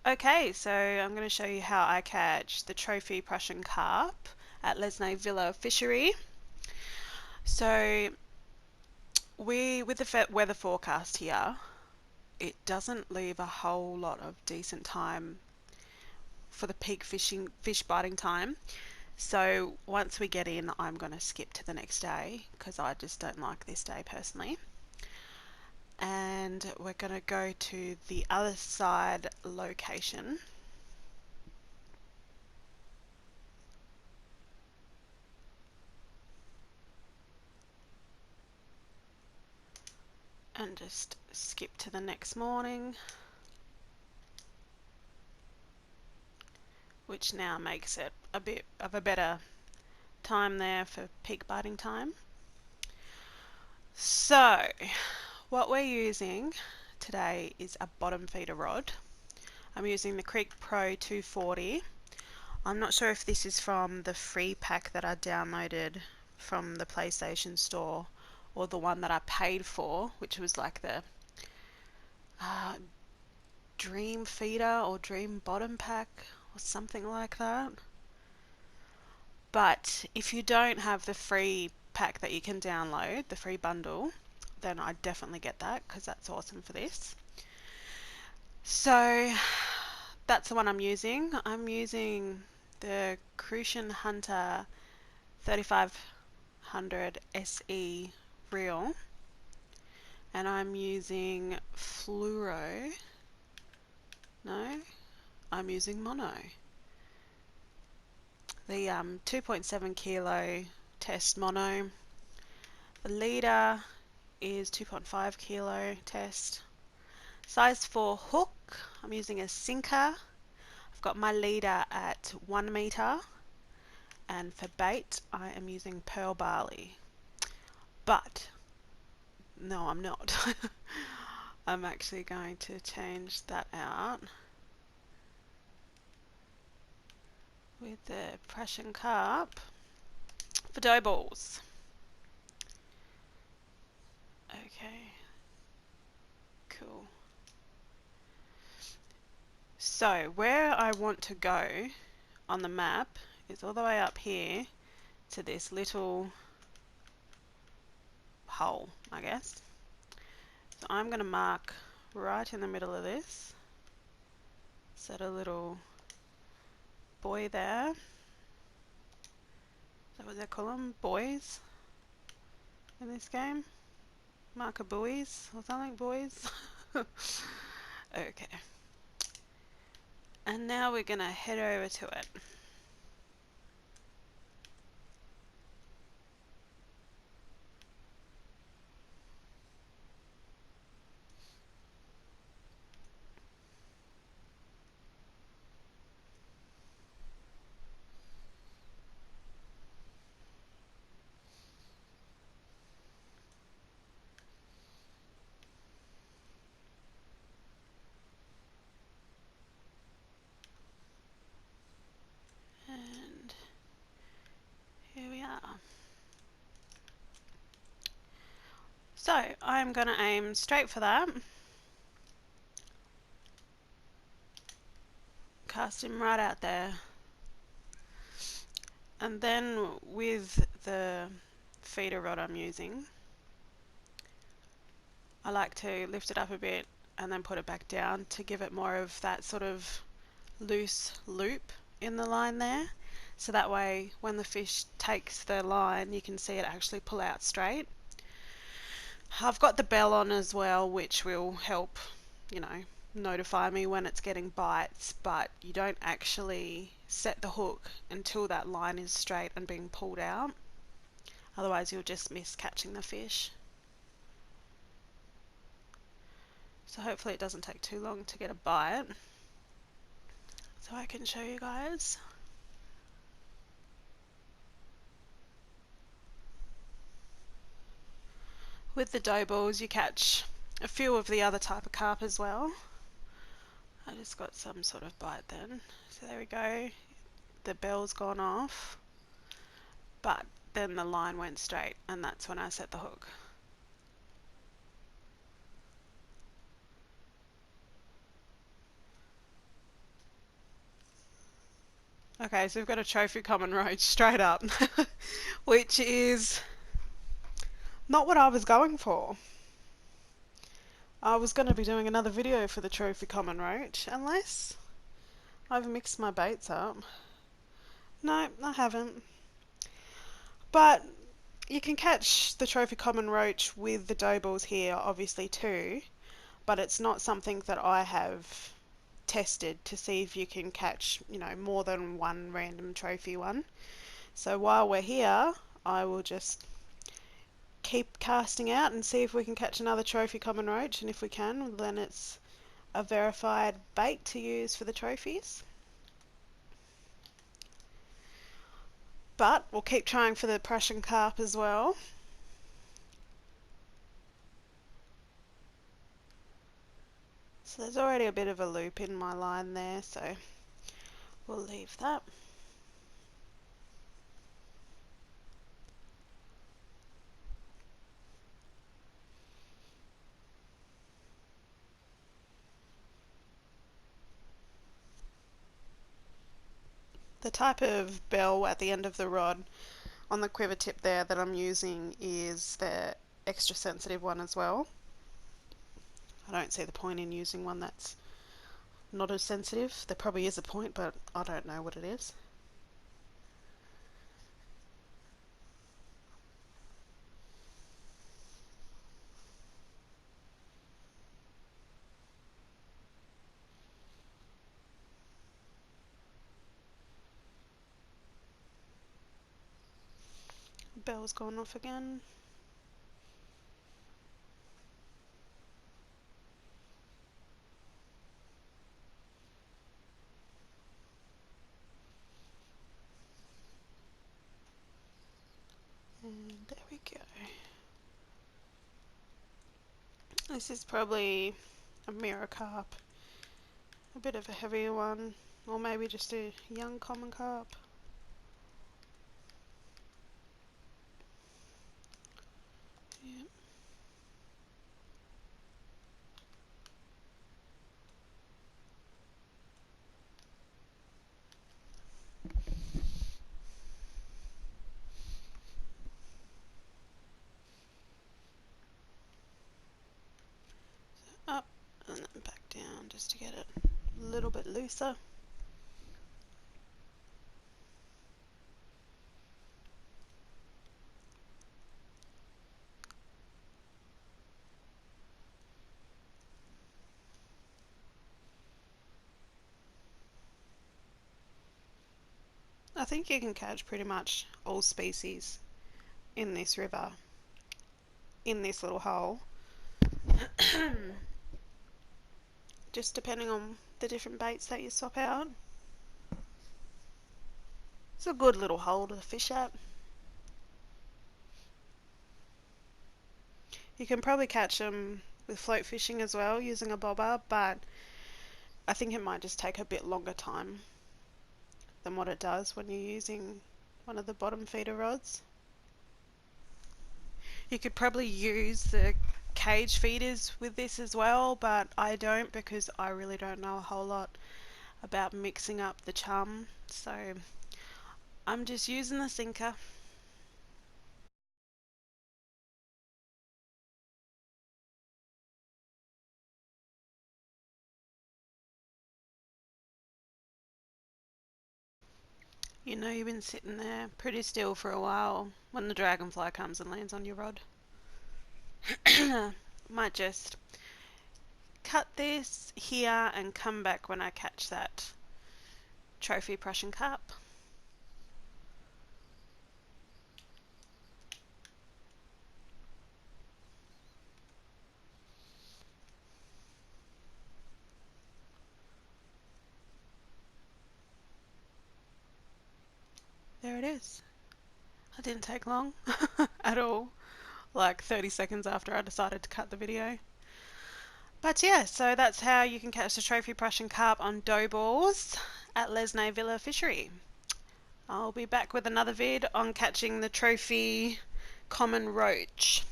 Okay, so I'm going to show you how I catch the trophy Prussian carp at LESNÍ VÍLLA FISHERY. So with the weather forecast here, it doesn't leave a whole lot of decent time for the peak fish biting time. So once we get in, I'm going to skip to the next day because I just don't like this day personally. And we're going to go to the other side location. And just skip to the next morning, which now makes it a bit of a better time there for peak biting time. So what we're using today is a bottom feeder rod. I'm using the Creek Pro 240. I'm not sure if this is from the free pack that I downloaded from the PlayStation store or the one that I paid for, which was like the Dream Feeder or Dream Bottom Pack or something like that. But if you don't have the free pack that you can download, the free bundle, then I definitely get that because that's awesome for this. So that's the one I'm using. I'm using the Crucian Hunter 3500 SE reel, and I'm using fluoro. No, I'm using mono. The 2.7 kilo test mono. The leader is 2.5 kilo test. Size 4 hook, I'm using a sinker. I've got my leader at 1 meter, and for bait I am using pearl barley. But no, I'm not. I'm actually going to change that out with the Prussian carp for dough balls. Okay, cool. So where I want to go on the map is all the way up here to this little hole, I guess. So I'm going to mark right in the middle of this. Set a little buoy there. Is that what they call them? Buoys in this game? Marker buoys or something? Buoys? Okay. And now we're going to head over to it. And here we are. So I'm going to aim straight for that. Cast him right out there. And then with the feeder rod I'm using, I like to lift it up a bit and then put it back down to give it more of that sort of loose loop in the line there. So that way when the fish takes the line, you can see it actually pull out straight. I've got the bell on as well, which will help, notify me when it's getting bites, but you don't actually set the hook until that line is straight and being pulled out. Otherwise you'll just miss catching the fish. So hopefully it doesn't take too long to get a bite. So I can show you guys. With the dough balls you catch a few of the other type of carp as well. I just got some sort of bite then. So there we go. The bell's gone off, but then the line went straight and that's when I set the hook. Okay, so we've got a trophy common roach straight up, which is not what I was going for. I was going to be doing another video for the trophy common roach, unless I've mixed my baits up. No, I haven't. But you can catch the trophy common roach with the dough balls here, obviously too, but it's not something that I have tested to see if you can catch, you know, more than one random trophy one. So while we're here, I will just keep casting out and see if we can catch another trophy common roach, and if we can, then it's a verified bait to use for the trophies. But we'll keep trying for the Prussian carp as well. So there's already a bit of a loop in my line there, so we'll leave that. The type of bell at the end of the rod on the quiver tip there that I'm using is the extra sensitive one as well. I don't see the point in using one that's not as sensitive. There probably is a point, but I don't know what it is. Bell's gone off again. And there we go. This is probably a mirror carp, a bit of a heavier one, or maybe just a young common carp. Yeah. Up and then back down just to get it a little bit looser. I think you can catch pretty much all species in this river, in this little hole. Just depending on the different baits that you swap out. It's a good little hole to fish at. You can probably catch them with float fishing as well using a bobber, but I think it might just take a bit longer time than what it does when you're using one of the bottom feeder rods. You could probably use the cage feeders with this as well, but I don't, because I really don't know a whole lot about mixing up the chum, so I'm just using the sinker. You know you've been sitting there pretty still for a while when the dragonfly comes and lands on your rod. Might just cut this here and come back when I catch that trophy Prussian carp. There it is. It didn't take long at all, like 30 seconds after I decided to cut the video. But yeah, so that's how you can catch the trophy Prussian carp on dough balls at LESNÍ VÍLLA FISHERY. I'll be back with another vid on catching the trophy common roach.